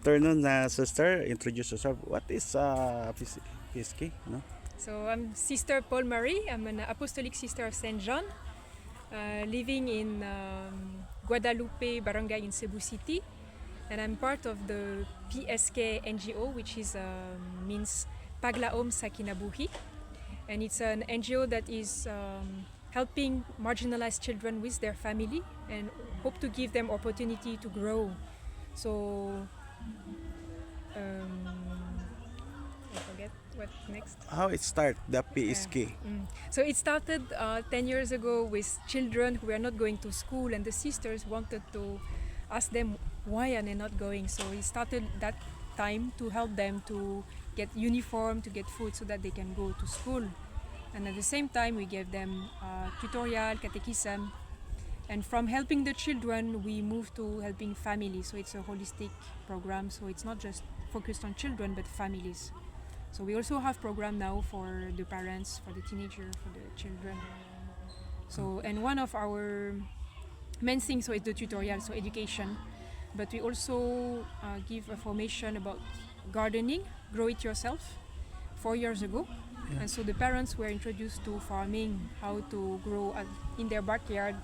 Afternoon, sister. Introduce yourself. What is PSK? No? So I'm Sister Paul Marie. I'm an Apostolic Sister of Saint John, living in Guadalupe Barangay in Cebu City, and I'm part of the PSK NGO, which is means Paglaom sa Kinabuhi, and it's an NGO that is helping marginalized children with their family and hope to give them opportunity to grow. So I forget what next. How it start the PSK? So it started 10 years ago with children who were not going to school, and the sisters wanted to ask them why are they not going. So we started that time to help them to get uniform, to get food so that they can go to school. And at the same time, we gave them tutorial, catechism. And from helping the children, we moved to helping families. So it's a holistic program. So it's not just focused on children, but families. So we also have program now for the parents, for the teenager, for the children. So, and one of our main things so is the tutorial, so education. But we also give a formation about gardening, grow it yourself, 4 years ago. And so the parents were introduced to farming, how to grow in their backyard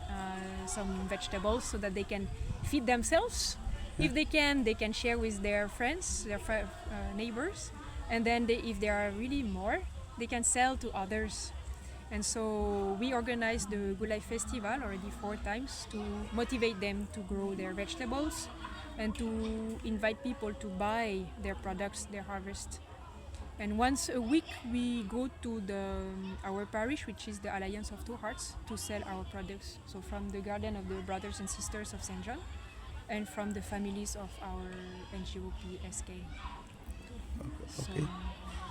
some vegetables so that they can feed themselves. If they can share with their friends, their neighbors. And then if there are really more, they can sell to others. And so we organized the Gulay Festival already 4 times to motivate them to grow their vegetables and to invite people to buy their products, their harvest. And once a week we go to our parish, which is the Alliance of Two Hearts, to sell our products. So from the garden of the brothers and sisters of Saint John and from the families of our NGO PSK. Okay,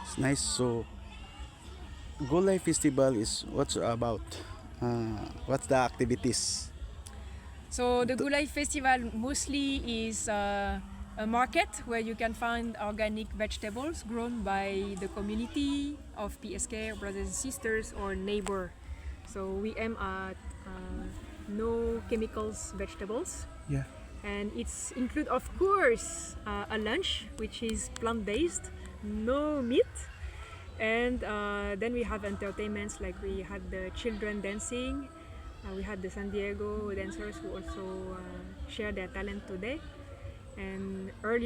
it's nice. So, Gulay Festival is what's about? What's the activities? So the Gulay Festival mostly is a market where you can find organic vegetables grown by the community of PSK, brothers and sisters, or neighbor. So we aim at no chemicals vegetables. Yeah. And it's include, of course, a lunch which is plant-based, no meat. And then we have entertainments like we had the children dancing. We had the San Diego dancers who also share their talent today. And earlier